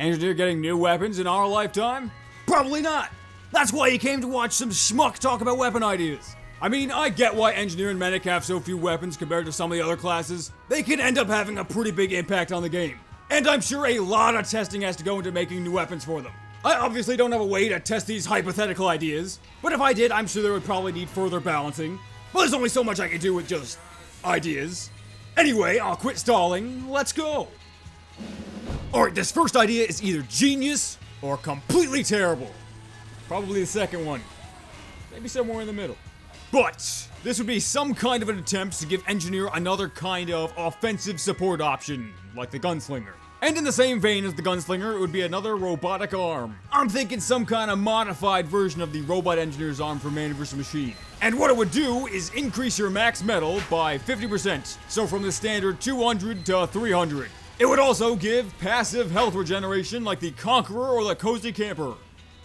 Engineer getting new weapons in our lifetime? Probably not. That's why you came to watch some schmuck talk about weapon ideas. I mean, I get why Engineer and Medic have so few weapons compared to some of the other classes. They can end up having a pretty big impact on the game. And I'm sure a lot of testing has to go into making new weapons for them. I obviously don't have a way to test these hypothetical ideas, but if I did, I'm sure they would probably need further balancing. Well, there's only so much I can do with just ideas. Anyway, I'll quit stalling. Let's go. Alright, this first idea is either genius or completely terrible. Probably the second one. Maybe somewhere in the middle. But this would be some kind of an attempt to give Engineer another kind of offensive support option, like the Gunslinger. And in the same vein as the Gunslinger, it would be another robotic arm. I'm thinking some kind of modified version of the Robot Engineer's arm for Man vs. Machine. And what it would do is increase your max metal by 50%, so from the standard 200 to 300. It would also give passive health regeneration like the Conqueror or the Cozy Camper.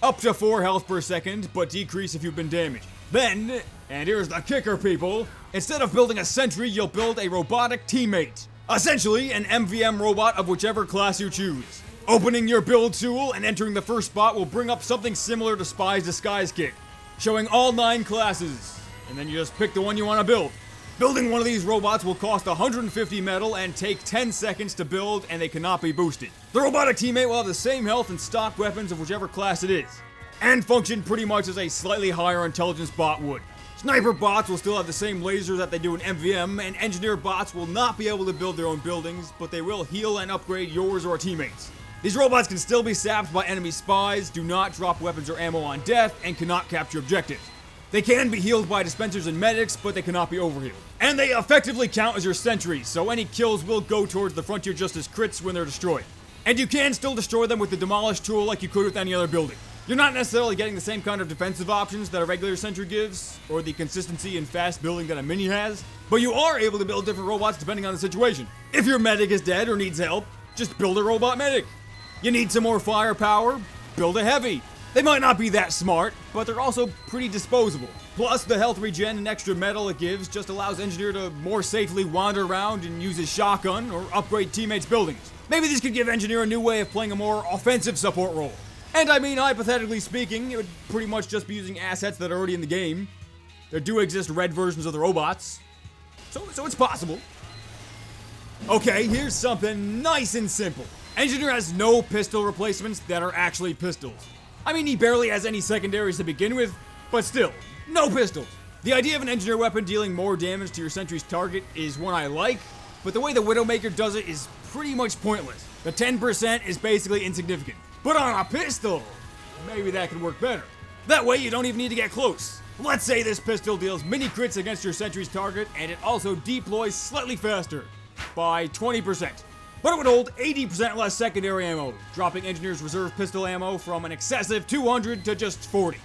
Up to 4 health per second, but decrease if you've been damaged. Then, and here's the kicker, people, instead of building a Sentry, you'll build a robotic teammate. Essentially, an MVM robot of whichever class you choose. Opening your build tool and entering the first spot will bring up something similar to Spy's Disguise Kit, showing all 9 classes, and then you just pick the one you want to build. Building one of these robots will cost 150 metal and take 10 seconds to build, and they cannot be boosted. The robotic teammate will have the same health and stock weapons of whichever class it is, and function pretty much as a slightly higher intelligence bot would. Sniper bots will still have the same lasers that they do in MVM, and engineer bots will not be able to build their own buildings, but they will heal and upgrade yours or a teammate's. These robots can still be sapped by enemy spies, do not drop weapons or ammo on death, and cannot capture objectives. They can be healed by dispensers and medics, but they cannot be overhealed. And they effectively count as your sentries, so any kills will go towards the Frontier Justice crits when they're destroyed. And you can still destroy them with the Demolish Tool like you could with any other building. You're not necessarily getting the same kind of defensive options that a regular Sentry gives, or the consistency and fast building that a Mini has, but you are able to build different robots depending on the situation. If your medic is dead or needs help, just build a robot medic. You need some more firepower, build a heavy. They might not be that smart, but they're also pretty disposable. Plus, the health regen and extra metal it gives just allows Engineer to more safely wander around and use his shotgun or upgrade teammates' buildings. Maybe this could give Engineer a new way of playing a more offensive support role. And I mean, hypothetically speaking, it would pretty much just be using assets that are already in the game. There do exist red versions of the robots, so it's possible. Okay, here's something nice and simple. Engineer has no pistol replacements that are actually pistols. I mean, he barely has any secondaries to begin with, but still, no pistols. The idea of an Engineer weapon dealing more damage to your Sentry's target is one I like, but the way the Widowmaker does it is pretty much pointless. The 10% is basically insignificant. But on a pistol, maybe that could work better. That way you don't even need to get close. Let's say this pistol deals mini crits against your Sentry's target, and it also deploys slightly faster, by 20%. But it would hold 80% less secondary ammo, dropping Engineer's reserve pistol ammo from an excessive 200 to just 40.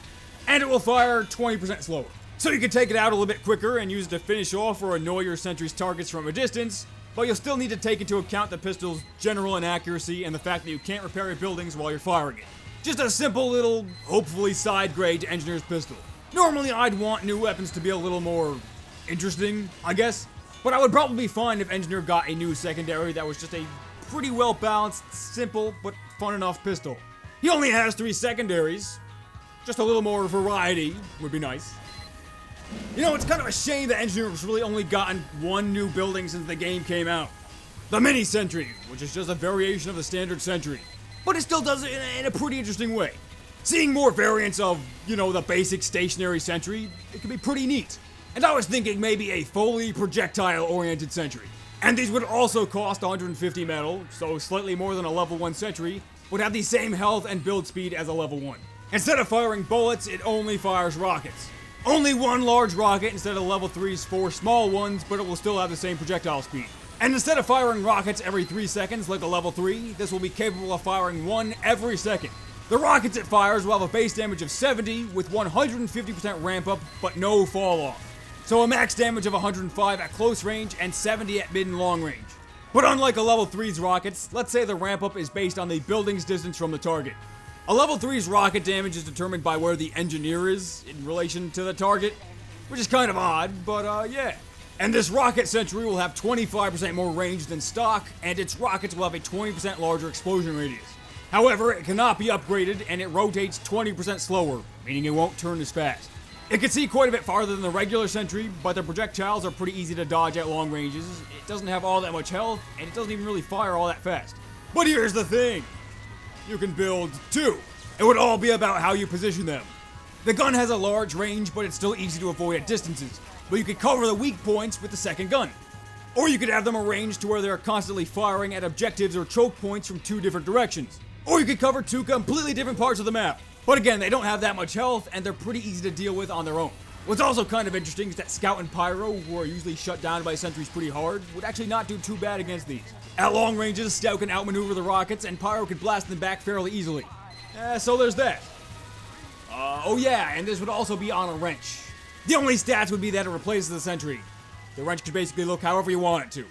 And it will fire 20% slower. So you can take it out a little bit quicker and use it to finish off or annoy your Sentry's targets from a distance, but you'll still need to take into account the pistol's general inaccuracy and the fact that you can't repair your buildings while you're firing it. Just a simple little, hopefully side grade to Engineer's pistol. Normally I'd want new weapons to be a little more interesting, I guess, but I would probably be fine if Engineer got a new secondary that was just a pretty well balanced, simple, but fun enough pistol. He only has 3 secondaries. Just a little more variety would be nice. You know, it's kind of a shame that Engineer has really only gotten one new building since the game came out. The Mini Sentry, which is just a variation of the standard Sentry. But it still does it in a pretty interesting way. Seeing more variants of, you know, the basic stationary Sentry, it could be pretty neat. And I was thinking maybe a fully projectile-oriented Sentry. And these would also cost 150 metal, so slightly more than a level 1 Sentry, would have the same health and build speed as a level 1. Instead of firing bullets, it only fires rockets. Only 1 large rocket instead of level 3's 4 small ones, but it will still have the same projectile speed. And instead of firing rockets every 3 seconds like the level 3, this will be capable of firing 1 every second. The rockets it fires will have a base damage of 70 with 150% ramp up, but no fall off. So a max damage of 105 at close range and 70 at mid and long range. But unlike a level 3's rockets, let's say the ramp up is based on the building's distance from the target. A level 3's rocket damage is determined by where the Engineer is in relation to the target, which is kind of odd, but yeah. And this rocket Sentry will have 25% more range than stock, and its rockets will have a 20% larger explosion radius. However, it cannot be upgraded and it rotates 20% slower, meaning it won't turn as fast. It can see quite a bit farther than the regular Sentry, but the projectiles are pretty easy to dodge at long ranges. It doesn't have all that much health, and it doesn't even really fire all that fast. But here's the thing. You can build two. It would all be about how you position them. The gun has a large range, but it's still easy to avoid at distances. But you could cover the weak points with the second gun. Or you could have them arranged to where they're constantly firing at objectives or choke points from two different directions. Or you could cover two completely different parts of the map. But again, they don't have that much health, and they're pretty easy to deal with on their own. What's also kind of interesting is that Scout and Pyro, who are usually shut down by Sentries pretty hard, would actually not do too bad against these. At long ranges, Scout can outmaneuver the rockets, and Pyro can blast them back fairly easily. So there's that. Oh yeah, and this would also be on a wrench. The only stats would be that it replaces the Sentry. The wrench could basically look however you want it to.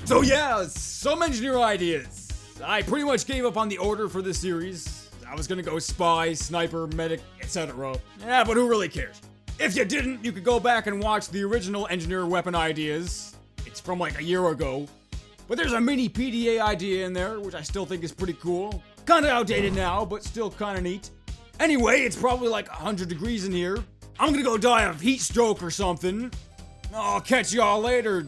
So yeah, some engineer ideas. I pretty much gave up on the order for this series. I was gonna go spy, sniper, medic, etc. Yeah, but who really cares? If you didn't, you could go back and watch the original engineer weapon ideas. It's from like a year ago. But there's a mini PDA idea in there, which I still think is pretty cool. Kinda outdated now, but still kinda neat. Anyway, it's probably like 100 degrees in here. I'm gonna go die of heat stroke or something. I'll catch y'all later.